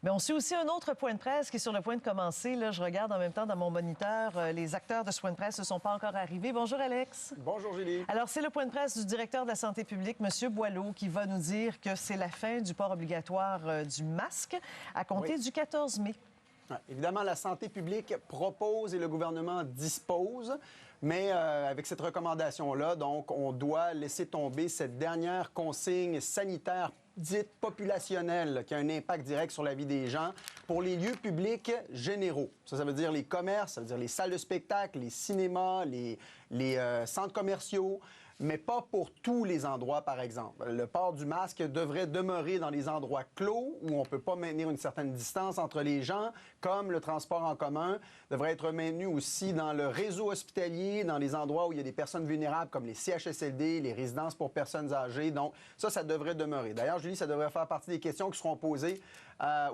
Mais on suit aussi un autre point de presse qui est sur le point de commencer. Là, je regarde en même temps dans mon moniteur. Les acteurs de ce point de presse ne sont pas encore arrivés. Bonjour, Alex. Bonjour, Julie. Alors, c'est le point de presse du directeur de la santé publique, M. Boileau, qui va nous dire que c'est la fin du port obligatoire du masque à compter du 14 mai. Ouais, évidemment, la santé publique propose et le gouvernement dispose, mais avec cette recommandation-là, donc, on doit laisser tomber cette dernière consigne sanitaire dite populationnelle qui a un impact direct sur la vie des gens pour les lieux publics généraux. Ça veut dire les commerces, ça veut dire les salles de spectacle, les cinémas, les centres commerciaux, mais pas pour tous les endroits, par exemple. Le port du masque devrait demeurer dans les endroits clos où on ne peut pas maintenir une certaine distance entre les gens, comme le transport en commun, devrait être maintenu aussi dans le réseau hospitalier, dans les endroits où il y a des personnes vulnérables, comme les CHSLD, les résidences pour personnes âgées. Donc, ça devrait demeurer. D'ailleurs, Julie, ça devrait faire partie des questions qui seront posées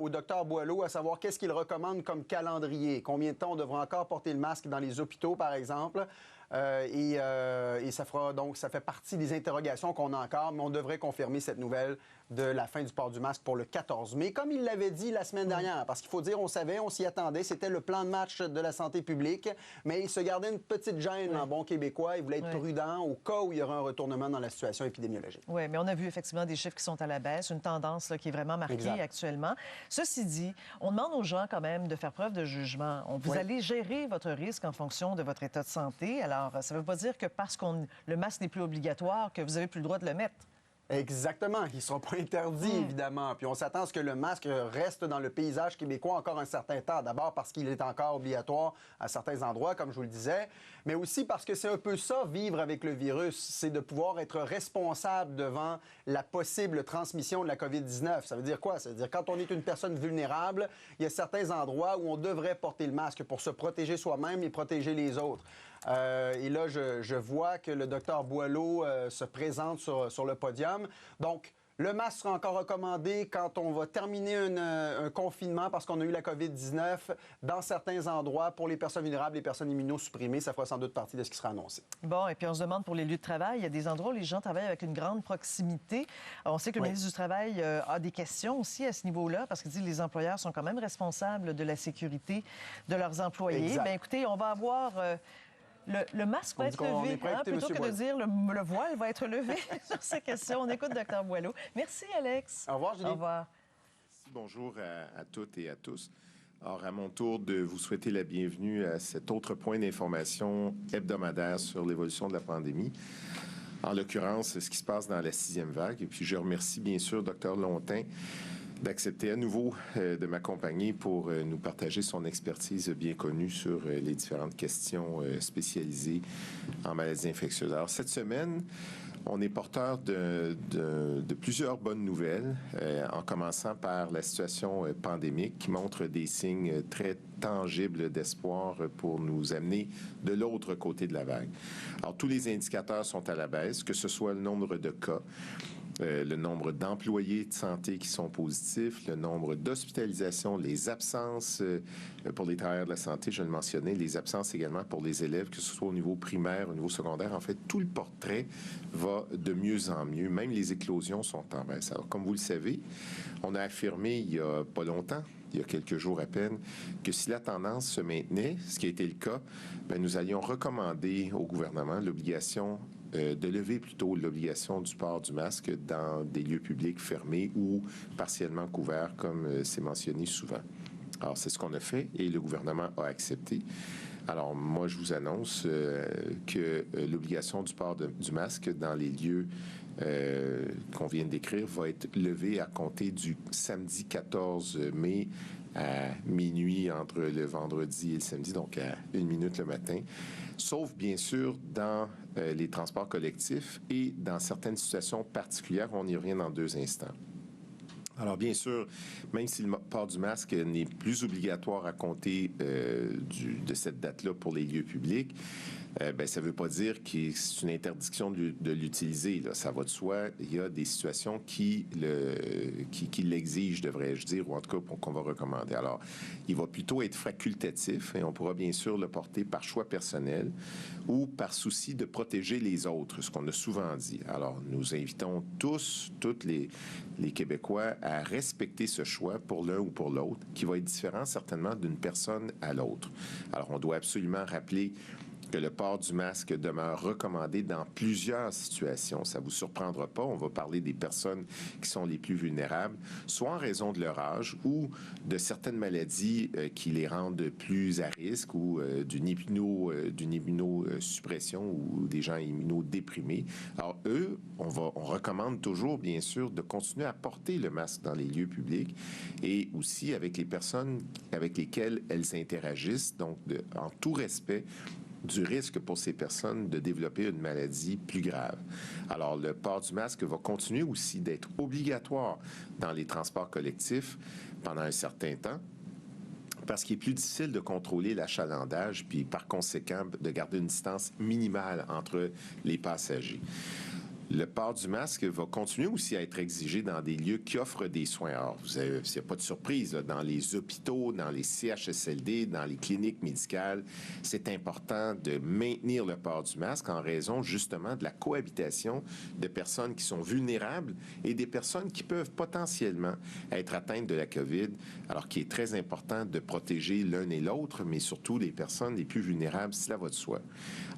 au Dr Boileau, à savoir qu'est-ce qu'il recommande comme calendrier. Combien de temps on devra encore porter le masque dans les hôpitaux, par exemple. Et ça fait partie des interrogations qu'on a encore, mais on devrait confirmer cette nouvelle de la fin du port du masque pour le 14 mai, comme il l'avait dit la semaine dernière. Parce qu'il faut dire, on savait, on s'y attendait, c'était le plan de match de la santé publique, mais il se gardait une petite gêne en bon québécois. Il voulait être prudent au cas où il y aura un retournement dans la situation épidémiologique. Oui, mais on a vu effectivement des chiffres qui sont à la baisse, une tendance là, qui est vraiment marquée actuellement. Ceci dit, on demande aux gens quand même de faire preuve de jugement. Vous allez gérer votre risque en fonction de votre état de santé. Alors, ça ne veut pas dire que parce que le masque n'est plus obligatoire que vous n'avez plus le droit de le mettre. Exactement. Il ne sera pas interdit, évidemment. Puis on s'attend à ce que le masque reste dans le paysage québécois encore un certain temps. D'abord parce qu'il est encore obligatoire à certains endroits, comme je vous le disais, mais aussi parce que c'est un peu ça, vivre avec le virus. C'est de pouvoir être responsable devant la possible transmission de la COVID-19. Ça veut dire quoi? Ça veut dire quand on est une personne vulnérable, il y a certains endroits où on devrait porter le masque pour se protéger soi-même et protéger les autres. Et là, je vois que le docteur Boileau se présente sur le podium. Donc, le masque sera encore recommandé quand on va terminer un confinement parce qu'on a eu la COVID-19 dans certains endroits pour les personnes vulnérables, les personnes immunosupprimées. Ça fera sans doute partie de ce qui sera annoncé. Bon, et puis on se demande pour les lieux de travail, il y a des endroits où les gens travaillent avec une grande proximité. On sait que le ministre du Travail a des questions aussi à ce niveau-là parce qu'il dit que les employeurs sont quand même responsables de la sécurité de leurs employés. Bien, écoutez, on va avoir... Le masque va être levé, plutôt que de dire le voile va être levé sur ces questions. On écoute Dr Boileau. Merci, Alex. Au revoir, Julie. Au revoir. Bonjour à toutes et à tous. Alors, à mon tour de vous souhaiter la bienvenue à cet autre point d'information hebdomadaire sur l'évolution de la pandémie. En l'occurrence, ce qui se passe dans la 6e vague. Et puis, je remercie bien sûr Dr Lontin d'accepter à nouveau de m'accompagner pour nous partager son expertise bien connue sur les différentes questions spécialisées en maladies infectieuses. Alors, cette semaine, on est porteur de plusieurs bonnes nouvelles, en commençant par la situation pandémique qui montre des signes très tangibles d'espoir pour nous amener de l'autre côté de la vague. Alors, tous les indicateurs sont à la baisse, que ce soit le nombre de cas, le nombre d'employés de santé qui sont positifs, le nombre d'hospitalisations, les absences pour les travailleurs de la santé, je le mentionnais, les absences également pour les élèves, que ce soit au niveau primaire, au niveau secondaire. En fait, tout le portrait va de mieux en mieux. Même les éclosions sont en baisse. Alors, comme vous le savez, on a affirmé il y a pas longtemps, il y a quelques jours à peine, que si la tendance se maintenait, ce qui a été le cas, bien, nous allions recommander au gouvernement l'obligation de lever plutôt l'obligation du port du masque dans des lieux publics fermés ou partiellement couverts, comme c'est mentionné souvent. Alors, c'est ce qu'on a fait et le gouvernement a accepté. Alors, moi, je vous annonce que l'obligation du port du masque dans les lieux qu'on vient de décrire va être levée à compter du samedi 14 mai à minuit entre le vendredi et le samedi, donc à 1 minute le matin, sauf bien sûr dans les transports collectifs et dans certaines situations particulières. On y revient dans 2 instants. Alors, bien sûr, même si le port du masque n'est plus obligatoire à compter de cette date-là pour les lieux publics, ça ne veut pas dire que c'est une interdiction de l'utiliser. Là. Ça va de soi. Il y a des situations qui l'exigent, devrais-je dire, ou en tout cas qu'on va recommander. Alors, il va plutôt être facultatif et on pourra bien sûr le porter par choix personnel ou par souci de protéger les autres, ce qu'on a souvent dit. Alors, nous invitons toutes les Québécois à respecter ce choix pour l'un ou pour l'autre, qui va être différent certainement d'une personne à l'autre. Alors, on doit absolument rappeler que le port du masque demeure recommandé dans plusieurs situations. Ça ne vous surprendra pas. On va parler des personnes qui sont les plus vulnérables, soit en raison de leur âge ou de certaines maladies qui les rendent plus à risque ou d'une immunosuppression ou des gens immunodéprimés. Alors, eux, on recommande toujours, bien sûr, de continuer à porter le masque dans les lieux publics et aussi avec les personnes avec lesquelles elles interagissent, donc en tout respect du risque pour ces personnes de développer une maladie plus grave. Alors, le port du masque va continuer aussi d'être obligatoire dans les transports collectifs pendant un certain temps, parce qu'il est plus difficile de contrôler l'achalandage, puis par conséquent, de garder une distance minimale entre les passagers. Le port du masque va continuer aussi à être exigé dans des lieux qui offrent des soins. Alors, il n'y a pas de surprise, là, dans les hôpitaux, dans les CHSLD, dans les cliniques médicales, c'est important de maintenir le port du masque en raison justement de la cohabitation de personnes qui sont vulnérables et des personnes qui peuvent potentiellement être atteintes de la COVID. Alors qu'il est très important de protéger l'un et l'autre, mais surtout les personnes les plus vulnérables, cela va de soi.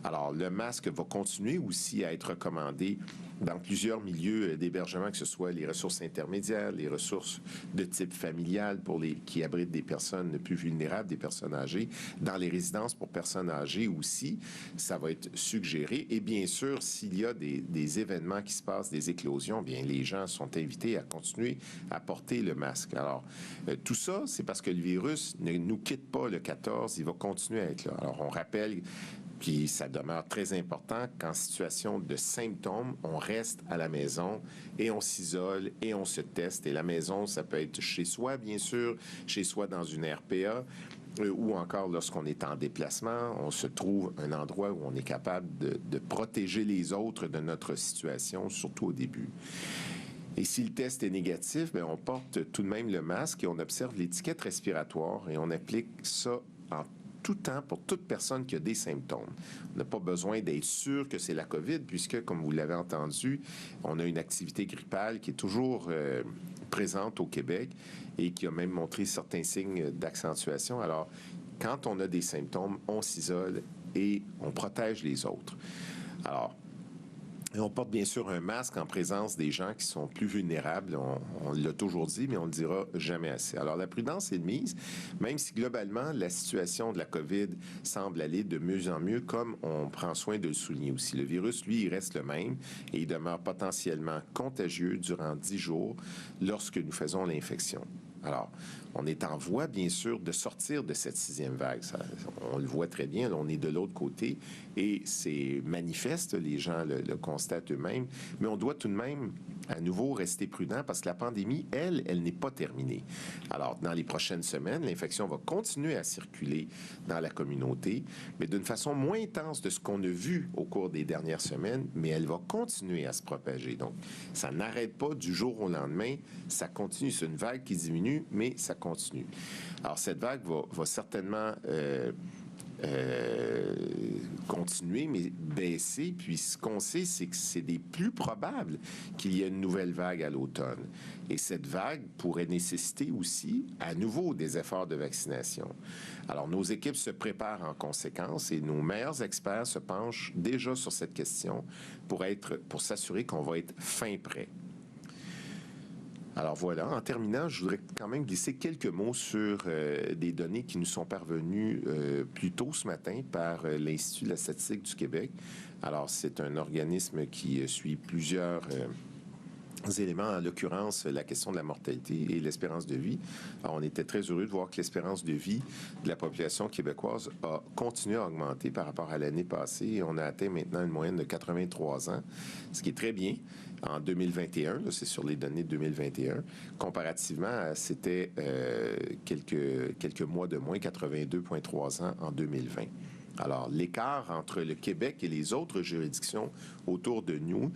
Alors, le masque va continuer aussi à être recommandé dans plusieurs milieux d'hébergement, que ce soit les ressources intermédiaires, les ressources de type familial qui abritent des personnes plus vulnérables, des personnes âgées, dans les résidences pour personnes âgées aussi, ça va être suggéré. Et bien sûr, s'il y a des événements qui se passent, des éclosions, bien les gens sont invités à continuer à porter le masque. Alors, tout ça, c'est parce que le virus ne nous quitte pas le 14, il va continuer à être là. Alors, on rappelle, puis ça demeure très important qu'en situation de symptômes, on reste à la maison et on s'isole et on se teste. Et la maison, ça peut être chez soi, bien sûr, chez soi dans une RPA, ou encore lorsqu'on est en déplacement, on se trouve un endroit où on est capable de protéger les autres de notre situation, surtout au début. Et si le test est négatif, bien, on porte tout de même le masque et on observe l'étiquette respiratoire et on applique ça en tout temps pour toute personne qui a des symptômes. On n'a pas besoin d'être sûr que c'est la COVID, puisque, comme vous l'avez entendu, on a une activité grippale qui est toujours présente au Québec et qui a même montré certains signes d'accentuation. Alors, quand on a des symptômes, on s'isole et on protège les autres. Alors, et on porte bien sûr un masque en présence des gens qui sont plus vulnérables. On l'a toujours dit, mais on ne le dira jamais assez. Alors, la prudence est de mise, même si globalement, la situation de la COVID semble aller de mieux en mieux, comme on prend soin de le souligner aussi. Le virus, lui, il reste le même et il demeure potentiellement contagieux durant 10 jours lorsque nous faisons l'infection. Alors, on est en voie, bien sûr, de sortir de cette 6e vague. On le voit très bien, là, on est de l'autre côté et c'est manifeste, les gens le constatent eux-mêmes, mais on doit tout de même à nouveau rester prudent parce que la pandémie, elle n'est pas terminée. Alors, dans les prochaines semaines, l'infection va continuer à circuler dans la communauté, mais d'une façon moins intense de ce qu'on a vu au cours des dernières semaines, mais elle va continuer à se propager. Donc, ça n'arrête pas du jour au lendemain, ça continue. C'est une vague qui diminue, mais ça continue. Alors, cette vague va certainement continuer, mais baisser. Puis ce qu'on sait, c'est que c'est des plus probables qu'il y ait une nouvelle vague à l'automne. Et cette vague pourrait nécessiter aussi, à nouveau, des efforts de vaccination. Alors, nos équipes se préparent en conséquence et nos meilleurs experts se penchent déjà sur cette question pour s'assurer qu'on va être fin prêt. Alors voilà, en terminant, je voudrais quand même glisser quelques mots sur des données qui nous sont parvenues plus tôt ce matin par l'Institut de la statistique du Québec. Alors, c'est un organisme qui suit plusieurs éléments, en l'occurrence la question de la mortalité et l'espérance de vie. Alors, on était très heureux de voir que l'espérance de vie de la population québécoise a continué à augmenter par rapport à l'année passée. On a atteint maintenant une moyenne de 83 ans, ce qui est très bien. En 2021, là, c'est sur les données de 2021, comparativement, c'était quelques mois de moins, 82,3 ans en 2020. Alors, l'écart entre le Québec et les autres juridictions autour de nous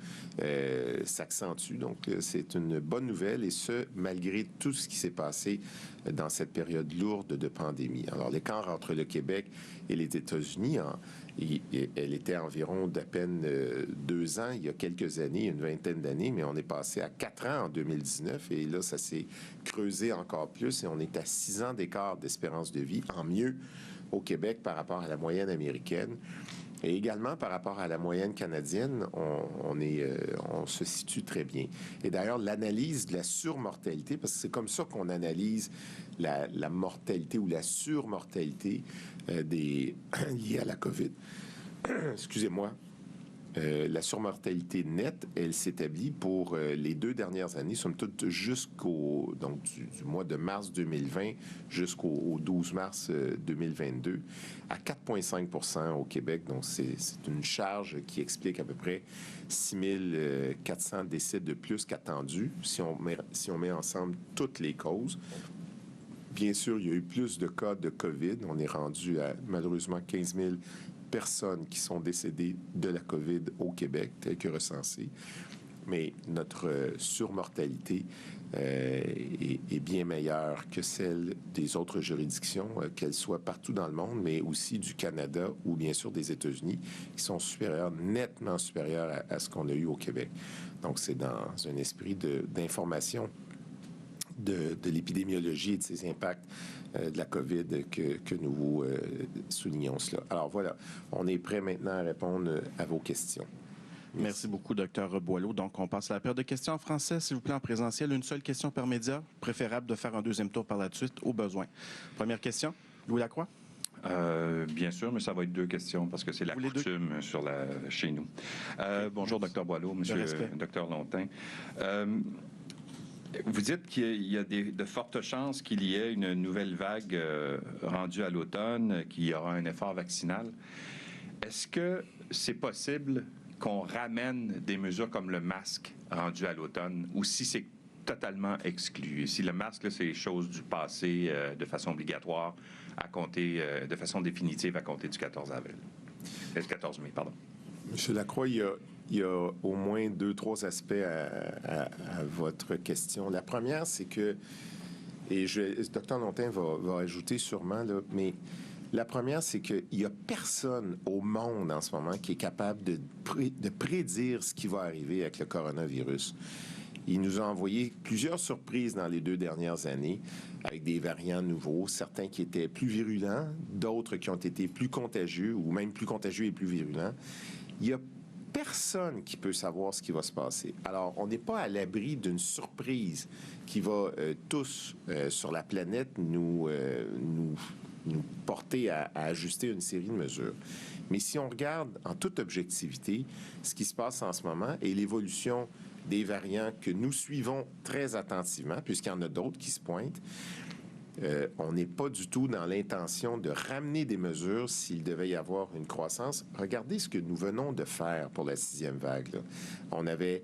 s'accentue. Donc, c'est une bonne nouvelle, et ce, malgré tout ce qui s'est passé dans cette période lourde de pandémie. Alors, l'écart entre le Québec et les États-Unis, elle était environ d'à peine 2 ans, il y a quelques années, une vingtaine d'années, mais on est passé à 4 ans en 2019, et là, ça s'est creusé encore plus, et on est à 6 ans d'écart d'espérance de vie, en mieux au Québec par rapport à la moyenne américaine. Et également, par rapport à la moyenne canadienne, on se situe très bien. Et d'ailleurs, l'analyse de la surmortalité, parce que c'est comme ça qu'on analyse la mortalité ou la surmortalité liée à la COVID. Excusez-moi. La surmortalité nette, elle s'établit pour les 2 dernières années, somme toute jusqu'au du mois de mars 2020 jusqu'au 12 mars 2022, à 4,5 % au Québec. Donc, c'est une charge qui explique à peu près 6 400 décès de plus qu'attendu, si on met ensemble toutes les causes. Bien sûr, il y a eu plus de cas de COVID. On est rendu à, malheureusement, 15 000 personnes qui sont décédées de la COVID au Québec, telles que recensées. Mais notre surmortalité est bien meilleure que celle des autres juridictions, qu'elles soient partout dans le monde, mais aussi du Canada ou bien sûr des États-Unis, qui sont nettement supérieures à ce qu'on a eu au Québec. Donc, c'est dans un esprit d'information de l'épidémiologie et de ses impacts de la COVID que nous vous soulignons cela. Alors voilà, on est prêt maintenant à répondre à vos questions. Merci beaucoup, Dr Boileau. Donc, on passe à la période de questions en français, s'il vous plaît, en présentiel. Une seule question par média. Préférable de faire un deuxième tour par la suite, au besoin. Première question, Louis Lacroix. Bien sûr, mais ça va être 2 questions parce que c'est la coutume chez nous. Bonjour, Dr Boileau, Monsieur Dr Lontin. Vous dites qu'il y a de fortes chances qu'il y ait une nouvelle vague rendue à l'automne, qu'il y aura un effort vaccinal. Est-ce que c'est possible qu'on ramène des mesures comme le masque rendu à l'automne, ou si c'est totalement exclu? Et si le masque, là, c'est chose du passé de façon obligatoire à compter de façon définitive à compter du 14 mai, pardon. Monsieur Lacroix, il y a au moins 2-3 aspects à votre question. La première, c'est que, et Dr Lontin va ajouter sûrement, là, mais la première, c'est qu'il n'y a personne au monde en ce moment qui est capable de prédire ce qui va arriver avec le coronavirus. Il nous a envoyé plusieurs surprises dans les 2 dernières années, avec des variants nouveaux, certains qui étaient plus virulents, d'autres qui ont été plus contagieux, ou même plus contagieux et plus virulents. Il y a personne qui peut savoir ce qui va se passer. Alors, on n'est pas à l'abri d'une surprise qui va tous sur la planète nous porter à ajuster une série de mesures. Mais si on regarde en toute objectivité ce qui se passe en ce moment et l'évolution des variants que nous suivons très attentivement, puisqu'il y en a d'autres qui se pointent, on n'est pas du tout dans l'intention de ramener des mesures s'il devait y avoir une croissance. Regardez ce que nous venons de faire pour la 6e vague, là. On avait...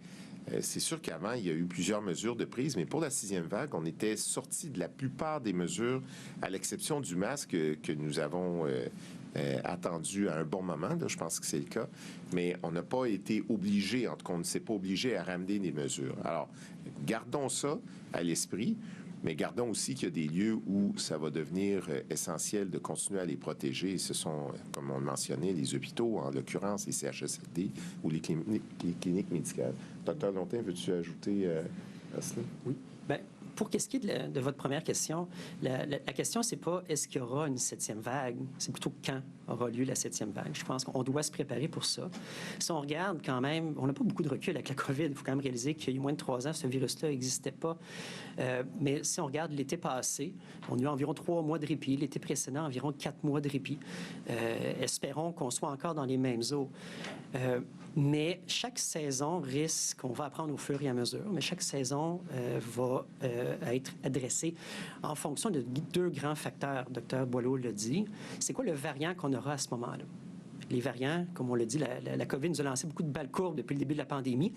c'est sûr qu'avant, il y a eu plusieurs mesures de prise, mais pour la 6e vague, on était sorti de la plupart des mesures, à l'exception du masque que nous avons attendu à un bon moment. Là, je pense que c'est le cas. Mais on n'a pas été obligé, en tout cas, on ne s'est pas obligé à ramener des mesures. Alors, gardons ça à l'esprit. Mais gardons aussi qu'il y a des lieux où ça va devenir essentiel de continuer à les protéger. Et ce sont, comme on le mentionnait, les hôpitaux, en l'occurrence les CHSLD ou les cliniques médicales. Docteur Lontin, veux-tu ajouter à cela? Oui. Bien, pour ce qui est de votre première question, la question, c'est pas est-ce qu'il y aura une 7e vague, c'est plutôt quand aura lieu la 7e vague. Je pense qu'on doit se préparer pour ça. Si on regarde quand même, on n'a pas beaucoup de recul avec la COVID. Il faut quand même réaliser qu'il y a eu moins de 3 ans, ce virus-là n'existait pas. Mais si on regarde l'été passé, on a eu environ 3 mois de répit. L'été précédent, environ 4 mois de répit. Espérons qu'on soit encore dans les mêmes eaux. Mais chaque saison risque, on va apprendre au fur et à mesure, mais chaque saison va être adressée en fonction de 2 grands facteurs. Dr Boileau l'a dit. C'est quoi le variant qu'on aura à ce moment-là? les variants, comme on l'a dit, la COVID nous a lancé beaucoup de balles courbes depuis le début de la pandémie.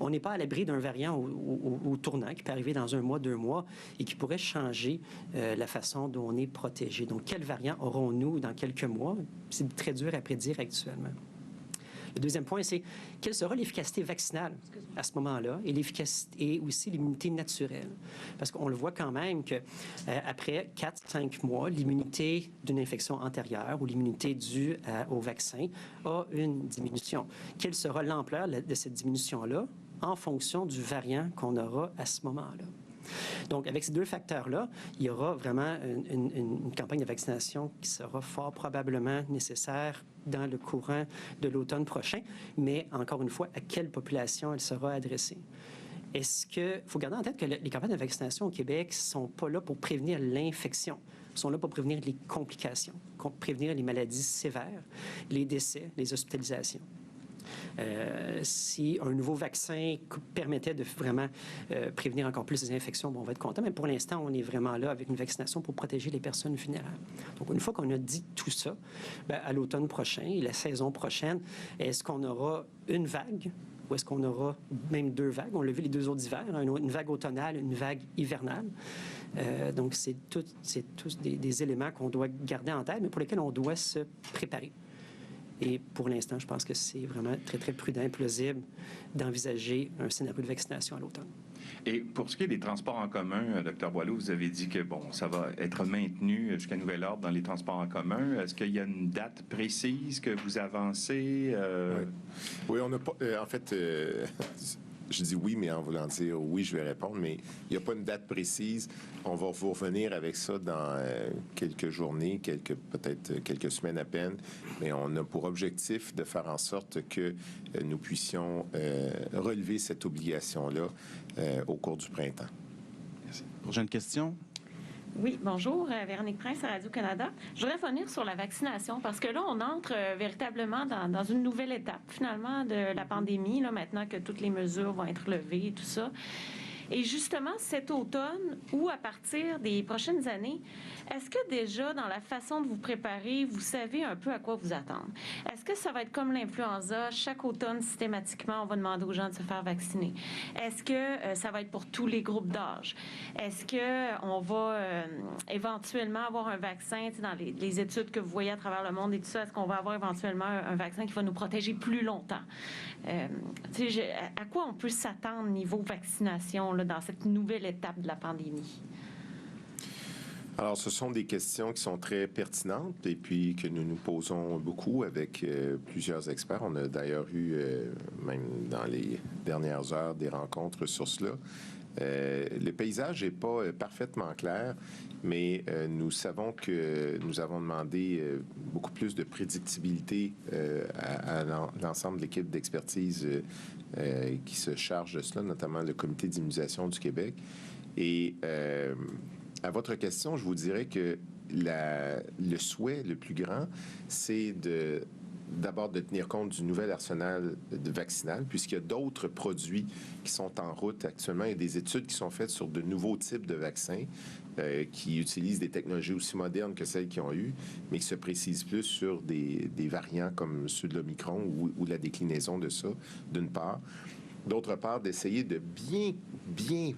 On n'est pas à l'abri d'un variant au tournant qui peut arriver dans 1 mois, 2 mois et qui pourrait changer la façon dont on est protégé. Donc, quel variant aurons-nous dans quelques mois? C'est très dur à prédire actuellement. Le deuxième point, c'est quelle sera l'efficacité vaccinale à ce moment-là et l'efficacité et aussi l'immunité naturelle. Parce qu'on le voit quand même qu'après 4-5 mois, l'immunité d'une infection antérieure ou l'immunité due au vaccin a une diminution. Quelle sera l'ampleur de cette diminution-là en fonction du variant qu'on aura à ce moment-là? Donc, avec ces 2 facteurs-là, il y aura vraiment une campagne de vaccination qui sera fort probablement nécessaire dans le courant de l'automne prochain, mais encore une fois, à quelle population elle sera adressée? Est-ce que... Il faut garder en tête que les campagnes de vaccination au Québec ne sont pas là pour prévenir l'infection. Ils sont là pour prévenir les complications, prévenir les maladies sévères, les décès, les hospitalisations. Si un nouveau vaccin permettait de vraiment prévenir encore plus les infections, bon, on va être content, mais pour l'instant, on est vraiment là avec une vaccination pour protéger les personnes vulnérables. Donc, une fois qu'on a dit tout ça, bien, à l'automne prochain et la saison prochaine, est-ce qu'on aura une vague ou est-ce qu'on aura même 2 vagues? On l'a vu les 2 autres hivers, une vague automnale, une vague hivernale. Donc, c'est tous des éléments qu'on doit garder en tête, mais pour lesquels on doit se préparer. Et pour l'instant, je pense que c'est vraiment très, très prudent et plausible d'envisager un scénario de vaccination à l'automne. Et pour ce qui est des transports en commun, Dr. Boileau, vous avez dit que ça va être maintenu jusqu'à nouvel ordre dans les transports en commun. Est-ce qu'il y a une date précise que vous avancez? Oui, on n'a pas... en fait... Je dis oui, mais en voulant dire oui, je vais répondre, mais il n'y a pas une date précise. On va vous revenir avec ça dans quelques journées, peut-être quelques semaines à peine, mais on a pour objectif de faire en sorte que nous puissions relever cette obligation-là au cours du printemps. Merci. Prochaine question. Oui, bonjour, Véronique Prince à Radio-Canada. Je voudrais revenir sur la vaccination parce que là, on entre véritablement dans une nouvelle étape, finalement, de la pandémie, là, maintenant que toutes les mesures vont être levées et tout ça. Et justement, cet automne ou à partir des prochaines années, est-ce que déjà, dans la façon de vous préparer, vous savez un peu à quoi vous attendre? Est-ce que ça va être comme l'influenza? Chaque automne, systématiquement, on va demander aux gens de se faire vacciner. Est-ce que ça va être pour tous les groupes d'âge? Est-ce qu'on va éventuellement avoir un vaccin, dans les études que vous voyez à travers le monde et tout ça, est-ce qu'on va avoir éventuellement un vaccin qui va nous protéger plus longtemps? À quoi on peut s'attendre niveau vaccination là, dans cette nouvelle étape de la pandémie? Alors, ce sont des questions qui sont très pertinentes et puis que nous nous posons beaucoup avec plusieurs experts. On a d'ailleurs eu, même dans les dernières heures, des rencontres sur cela. Le paysage n'est pas parfaitement clair, mais nous savons que nous avons demandé beaucoup plus de prédictibilité à l'ensemble de l'équipe d'expertise qui se charge de cela, notamment le Comité d'immunisation du Québec. Et à votre question, je vous dirais que le souhait le plus grand, c'est d'abord de tenir compte du nouvel arsenal vaccinal, puisqu'il y a d'autres produits qui sont en route actuellement. Il y a des études qui sont faites sur de nouveaux types de vaccins qui utilisent des technologies aussi modernes que celles qui ont eu, mais qui se précisent plus sur des variants comme ceux de l'Omicron ou la déclinaison de ça, d'une part. D'autre part, d'essayer de bien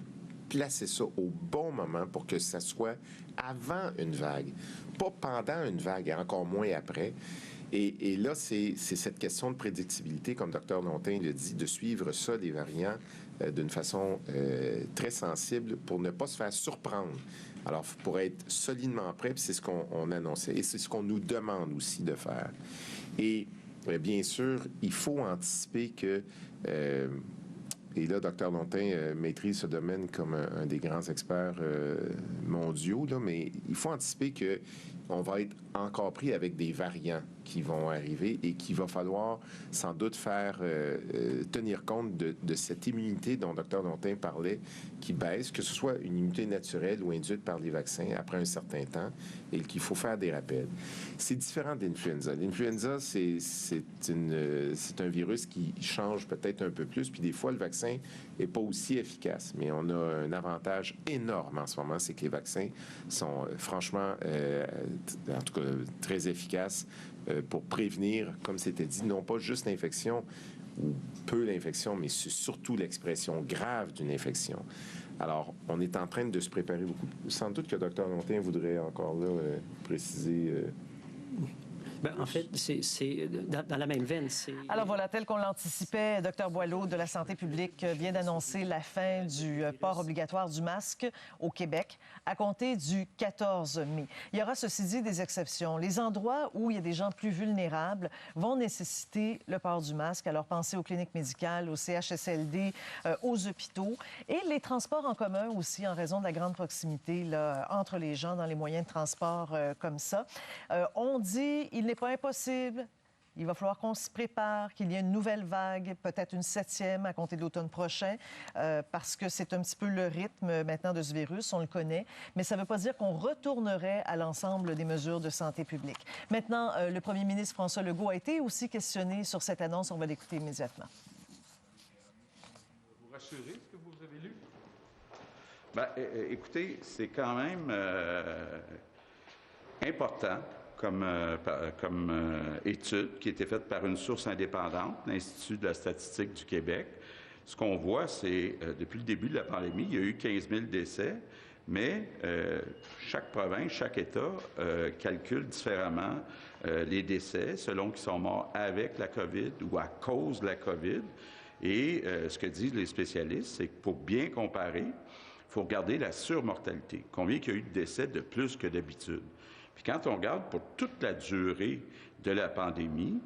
placer ça au bon moment pour que ça soit avant une vague, pas pendant une vague et encore moins après. Et là, c'est cette question de prédictibilité, comme Dr. Lontin l'a dit, de suivre ça, les variants, d'une façon très sensible pour ne pas se faire surprendre. Alors, pour être solidement prêt, puis c'est ce qu'on annonçait et c'est ce qu'on nous demande aussi de faire. Et bien sûr, il faut anticiper que... et là, Dr. Lontin maîtrise ce domaine comme un des grands experts mondiaux, là, mais il faut anticiper qu'on va être encore pris avec des variants qui vont arriver et qu'il va falloir sans doute tenir compte de cette immunité dont Dr. Lontin parlait, qui baisse, que ce soit une immunité naturelle ou induite par les vaccins après un certain temps, et qu'il faut faire des rappels. C'est différent de l'influenza. L'influenza, c'est un virus qui change peut-être un peu plus, puis des fois, le vaccin n'est pas aussi efficace. Mais on a un avantage énorme en ce moment, c'est que les vaccins sont franchement, en tout cas, très efficaces pour prévenir, comme c'était dit, non pas juste l'infection ou peu l'infection, mais c'est surtout l'expression grave d'une infection. Alors, on est en train de se préparer beaucoup. Sans doute que Dr. Lontin voudrait encore là préciser... Bien, en fait, c'est dans la même veine. Alors voilà, tel qu'on l'anticipait, Dr. Boileau de la Santé publique vient d'annoncer la fin du port obligatoire du masque au Québec à compter du 14 mai. Il y aura, ceci dit, des exceptions. Les endroits où il y a des gens plus vulnérables vont nécessiter le port du masque. Alors pensez aux cliniques médicales, aux CHSLD, aux hôpitaux et les transports en commun aussi en raison de la grande proximité là, entre les gens dans les moyens de transport comme ça. On dit il n'est pas impossible. Il va falloir qu'on s'y prépare, qu'il y ait une nouvelle vague, peut-être une 7e à compter de l'automne prochain, parce que c'est un petit peu le rythme maintenant de ce virus, on le connaît, mais ça ne veut pas dire qu'on retournerait à l'ensemble des mesures de santé publique. Maintenant, le premier ministre François Legault a été aussi questionné sur cette annonce. On va l'écouter immédiatement. Vous rassurez ce que vous avez lu? Bien, écoutez, c'est quand même important comme étude qui a été faite par une source indépendante, l'Institut de la statistique du Québec. Ce qu'on voit, c'est, depuis le début de la pandémie, il y a eu 15 000 décès, mais chaque province, chaque État calcule différemment les décès selon qu'ils sont morts avec la COVID ou à cause de la COVID. Et ce que disent les spécialistes, c'est que pour bien comparer, il faut regarder la surmortalité. Combien il y a eu de décès de plus que d'habitude? Puis quand on regarde pour toute la durée de la pandémie,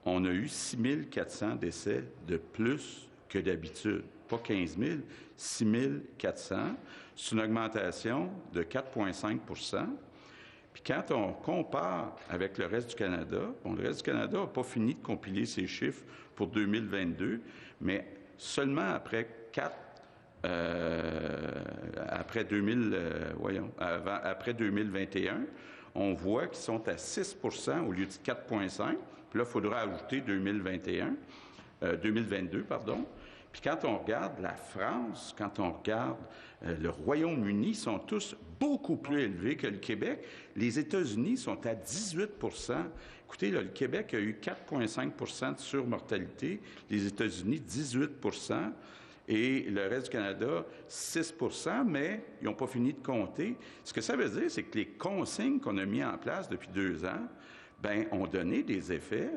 on a eu 6 400 décès de plus que d'habitude. Pas 15 000, 6 400. C'est une augmentation de 4,5 %. Puis quand on compare avec le reste du Canada, bon, le reste du Canada n'a pas fini de compiler ses chiffres pour 2022, mais seulement après après 2021, on voit qu'ils sont à 6 % au lieu de 4,5 %. Puis là, il faudra ajouter 2022, pardon. Puis quand on regarde la France, quand on regarde le Royaume-Uni, sont tous beaucoup plus élevés que le Québec. Les États-Unis sont à 18 %. Écoutez, là, le Québec a eu 4,5 % de surmortalité, les États-Unis 18 % et le reste du Canada 6 %, mais ils n'ont pas fini de compter. Ce que ça veut dire, c'est que les consignes qu'on a mises en place depuis 2 ans, bien, ont donné des effets.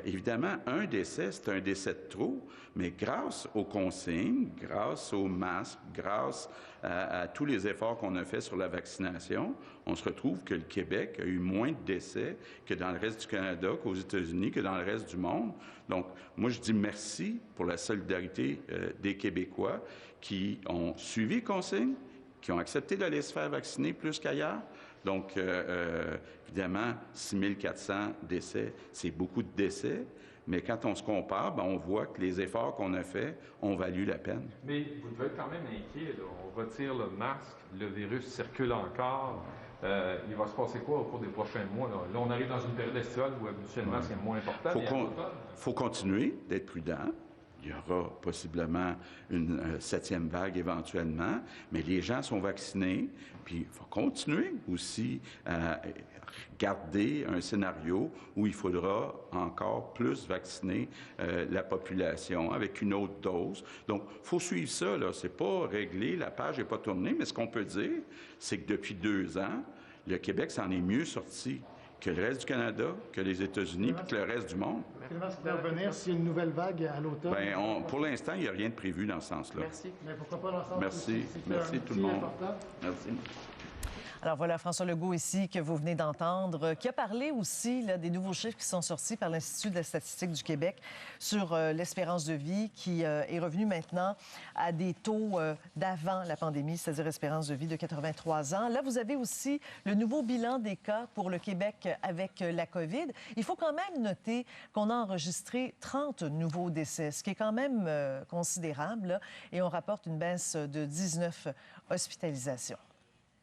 Évidemment, un décès, c'est un décès de trop, mais grâce aux consignes, grâce aux masques, grâce à tous les efforts qu'on a faits sur la vaccination, on se retrouve que le Québec a eu moins de décès que dans le reste du Canada, qu'aux États-Unis, que dans le reste du monde. Donc, moi, je dis merci pour la solidarité des Québécois qui ont suivi les consignes, qui ont accepté d'aller se faire vacciner plus qu'ailleurs. Donc, évidemment, 6 400 décès, c'est beaucoup de décès, mais quand on se compare, bien, on voit que les efforts qu'on a faits ont valu la peine. Mais vous devez être quand même inquiet, là. On retire le masque, le virus circule encore. Il va se passer quoi au cours des prochains mois? Là, on arrive dans une période estivale où habituellement c'est moins important. Il faut continuer d'être prudent. Il y aura possiblement une 7e vague éventuellement, mais les gens sont vaccinés, puis il faut continuer aussi à garder un scénario où il faudra encore plus vacciner la population avec une autre dose. Donc, il faut suivre ça, là. C'est pas réglé, la page n'est pas tournée, mais ce qu'on peut dire, c'est que depuis 2 ans, le Québec s'en est mieux sorti que le reste du Canada, que les États-Unis, puis que le reste du monde. Finalement, ça peut revenir s'il y a une nouvelle vague à l'automne? Bien, pour l'instant, il n'y a rien de prévu dans ce sens-là. Merci. Mais pourquoi pas dans ce sens? Merci. Merci tout le monde. Important. Merci. Alors voilà, François Legault ici, que vous venez d'entendre, qui a parlé aussi là, des nouveaux chiffres qui sont sortis par l'Institut de la statistique du Québec sur l'espérance de vie, qui est revenue maintenant à des taux d'avant la pandémie, c'est-à-dire espérance de vie de 83 ans. Là, vous avez aussi le nouveau bilan des cas pour le Québec avec la COVID. Il faut quand même noter qu'on a enregistré 30 nouveaux décès, ce qui est quand même considérable, là, et on rapporte une baisse de 19 hospitalisations.